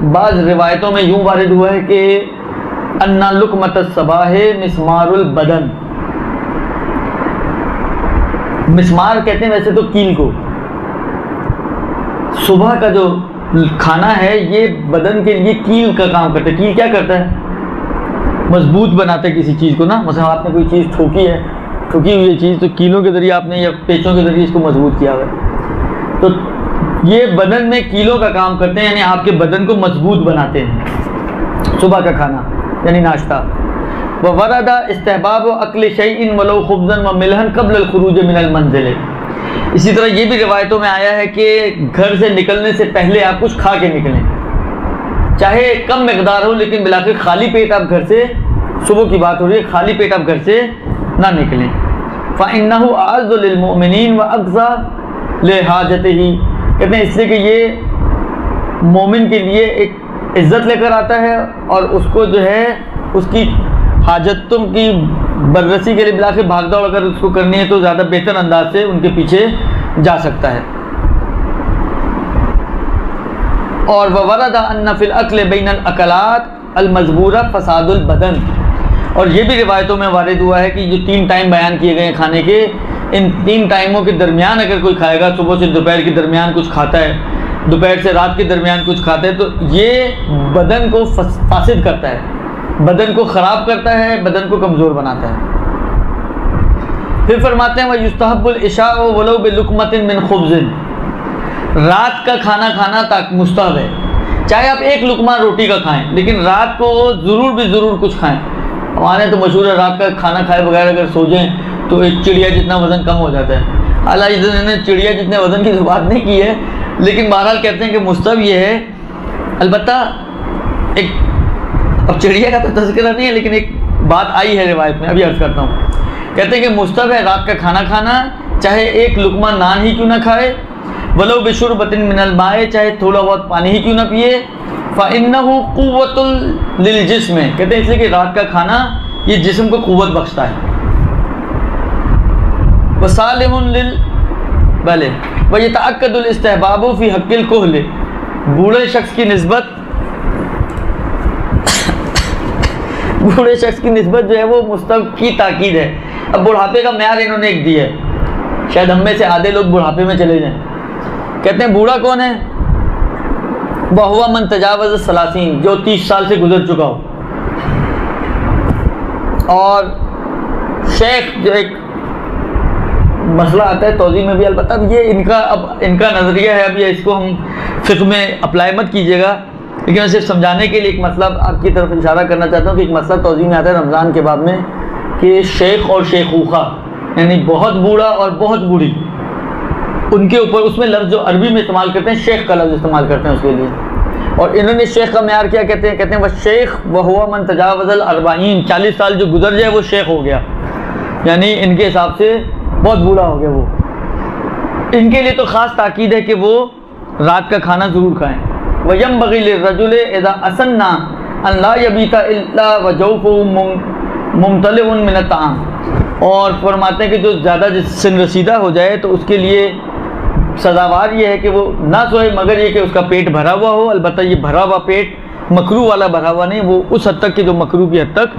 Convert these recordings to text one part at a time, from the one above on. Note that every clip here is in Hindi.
बाज़ रिवायतों में यूँ वारिद हुआ है कि अन्ना लुकमत सबाह मिस्मारुल बदन, मिस्मार कहते हैं वैसे तो कील को, सुबह का जो खाना है ये बदन के लिए कील का काम करता है। कील क्या करता है? मजबूत बनाता है किसी चीज़ को ना। मतलब आपने कोई चीज़ ठोकी है, ठुकी हुई चीज़, तो कीलों के ज़रिए आपने या पेचों के ज़रिए इसको मजबूत किया हुआ है। तो ये बदन में कीलों का काम करते हैं, यानी आपके बदन को मजबूत बनाते हैं सुबह का खाना यानी नाश्ता। व वरदा इस्तेहबाब अक्ल शैइन वलो खुब्ज़न व मिलहन क़ब्ल अल खुरूज मिनल मंज़िल। इसी तरह ये भी रिवायतों में आया है कि घर से निकलने से पहले आप कुछ खा के निकलें, चाहे कम मकदार हो, लेकिन बिलाखिर खाली पेट आप घर से, सुबह की बात हो रही है, खाली पेट आप घर से ना निकलें। फ़इन्नहु अअज़्ज़ु लिलमुमिनीन व अक़ज़ा लिहाजतिही, कहते हैं इसलिए कि ये मोमिन के लिए एक इज़्ज़त लेकर आता है और उसको जो है उसकी हाजतों की बररसी के लिए बिलाखिर भाग दौड़ अगर उसको करनी है तो ज़्यादा बेहतर अंदाज से उनके पीछे जा सकता है। और वरदा अन्ना फिल अक्ल बैनल अकलात अल मजबूरा फसादुल बदन, और ये भी रिवायतों में वारिद हुआ है कि जो 3 टाइम बयान किए गए हैं खाने के, इन 3 टाइमों के दरमियान अगर कोई खाएगा, सुबह से दोपहर के दरमियान कुछ खाता है, दोपहर से रात के दरमियान कुछ खाता है, तो ये बदन को फासिद करता है, बदन को ख़राब करता है, बदन को कमज़ोर बनाता है। फिर फरमाते हैं वह युस्तहब्बुल इशा वलो बिलुकमतिन मिन खुब्ज़िन, रात का खाना खाना तक मुस्तहब है, चाहे आप 1 लुकमा रोटी का खाएं, लेकिन रात को ज़रूर कुछ खाएं। हमारे तो मशहूर है रात का खाना खाए बगैर अगर सो जाएं तो एक चिड़िया जितना वज़न कम हो जाता है। हालांकि इन्होंने चिड़िया जितने वज़न की तो बात नहीं की है, लेकिन बहरहाल कहते हैं कि मुस्तहब ये है। अलबत्ता एक, अब चिड़िया का तो तज़किरा नहीं है, लेकिन एक बात आई है रिवायत में, अभी अर्ज़ करता हूँ। कहते हैं कि मुस्तहब है रात का खाना खाना, चाहे 1 लुकमा नान ही क्यों ना खाए, वलो बिशुरबतिन मिनल माए, चाहे थोड़ा बहुत पानी ही क्यों ना पिए। फ़इन्नहु क़ुव्वतुल लिल जिस्म, कहते हैं इसलिए कि रात का खाना ये जिस्म को क़ुव्वत बख्शता है। वसालिमुन लिल भले व यतअक्कदुल इस्तिहबाबु फ़ी हक़्क़िल कुहल, बूढ़े शख्स की निस्बत जो है वो मुस्तहब की ताकीद है। अब बुढ़ापे का म्यार इन्होंने एक दिया है, शायद हम में से आधे लोग बुढ़ापे में चले जाएं। कहते हैं बूढ़ा कौन है? वहुवा मन तजावज़ सलासीन, जो 30 साल से गुजर चुका हो। और शेख जो एक मसला आता है तौज़ी में भी, अलबत्ता ये इनका नज़रिया है, अभी इसको हम फ़िक़्ह में अप्लाई मत कीजिएगा, लेकिन मैं सिर्फ समझाने के लिए एक मसला आपकी तरफ इशारा करना चाहता हूँ कि एक मसला तौज़ी में आता है रमज़ान के बाद में कि शेख और शेखूखा, यानी बहुत बूढ़ा और बहुत बूढ़ी, उनके ऊपर उसमें लफ्ज़ जो अरबी में इस्तेमाल करते हैं, शेख का लफ्ज़ इस्तेमाल करते हैं उसके लिए। और इन्होंने शेख का म्यार क्या कहते हैं? कहते हैं वह शेख व हुवा मन तजावज़ल अर्बाईन, 40 साल जो गुजर जाए वो शेख हो गया, यानी इनके हिसाब से बहुत बूढ़ा हो गया वो। इनके लिए तो ख़ास ताकीद है कि वो रात का खाना ज़रूर खाएँ। वयंबग़ी लिर्रजुल इज़ा असन्ना अन ला यबीता इल्ला व जौफ़ुहु मुमतलिउन मिन अत्ताम, और फरमाते हैं कि जो ज़्यादा सिन रसीदा हो जाए तो उसके लिए सज़ावार ये है कि वो ना सोए मगर ये कि उसका पेट भरा हुआ हो। अलबत्ता ये भरा हुआ पेट मकरू वाला भरा हुआ नहीं, वो उस हद तक कि जो मकरू की हद तक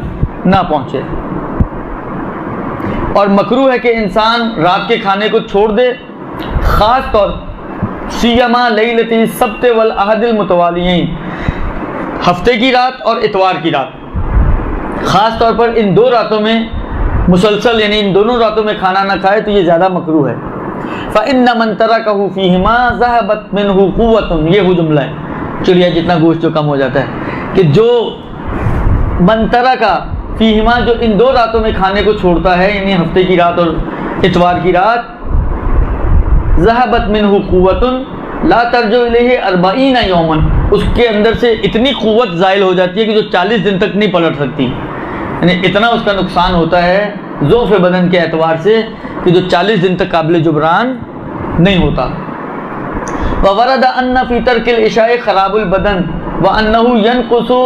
ना पहुँचे। और मकरू है कि इंसान रात के खाने को छोड़ दे, ख़ास तौर सियमा लैलती सब्त वल अहदिल मुतवालियैन, हफ्ते की रात और इतवार की रात, ख़ास तौर पर इन 2 रातों में मुसलसल, यानी इन दोनों रातों में खाना ना खाए तो ये ज़्यादा मकरू है। फ़इन्न मन तरकहु फ़ीहिमा ज़हबत मिनहु क़ुव्वतुन, ये वो जुमला है, चिड़िया जितना गोश्त जो कम हो जाता है, कि जो मन तरका फ़ीहिमा, जो इन 2 रातों में खाने को छोड़ता है, यानी हफ्ते की रात और इतवार की रात, ज़हबत मिनहु क़ुव्वतुन ला तर्जु इलैहि 40 यौमन, उसके अंदर से इतनी क़ुव्वत ज़ाइल हो जाती है कि जो 40 दिन तक नहीं पलट सकती, यानी इतना उसका नुकसान होता है ज़ोफ़ बदन के एतबार से कि जो 40 दिन तक काबिल जुबरान नहीं होता। व वरद अन्न फ़ी तर्किल इशाए ख़राबुल बदन व अन्नहु यनक़ुसु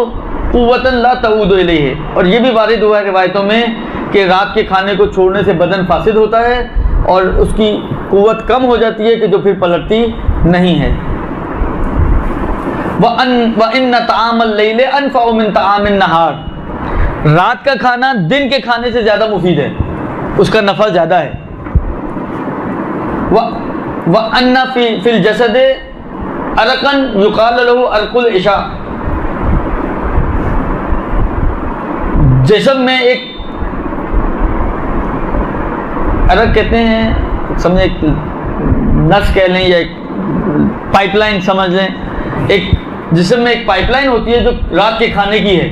क़ुव्वतन ला तऊदु इलैहि, और ये भी वारिद हुआ है रिवायतों में कि रात के खाने को छोड़ने से बदन फासिद होता है और उसकी क़ुव्वत कम हो जाती है कि जो फिर पलटती नहीं है। व इन्न तआमल लैल अनफ़अ मिन तआमिन नहार, रात का खाना दिन के खाने से ज़्यादा मुफीद है, उसका नफ़ा ज़्यादा है। व अन्ना फिल जसद अरकन युक़ाल लहू अर्कुल इशा, जिस्म में एक अरक कहते हैं, समझे एक नस कह लें या एक पाइपलाइन समझ लें, एक जिस्म में एक पाइपलाइन होती है जो रात के खाने की है,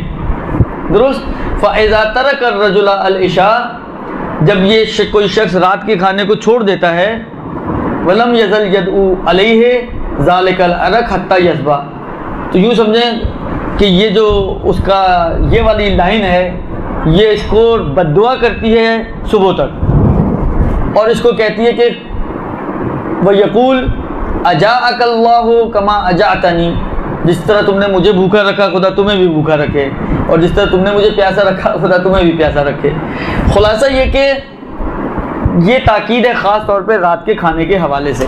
दुरुस्त। फ़इज़ा तरक अर्रजुल अल इशा, जब ये कोई शख्स रात के खाने को छोड़ देता है, वलम यज़ल यदउ अलैहि ज़ालिकल अरक हत्ता यस्बा, तो यूँ समझें कि ये जो उसका ये वाली लाइन है, ये इसको बद्दुआ करती है सुबह तक, और इसको कहती है कि वह यकूल अजाअकल्लाहु कमा अजाअतनी, जिस तरह तुमने मुझे भूखा रखा खुदा तुम्हें भी भूखा रखे, और जिस तरह तुमने मुझे प्यासा रखा खुदा तुम्हें भी प्यासा रखे। खुलासा ये कि ये ताकीद है ख़ास तौर पे रात के खाने के हवाले से।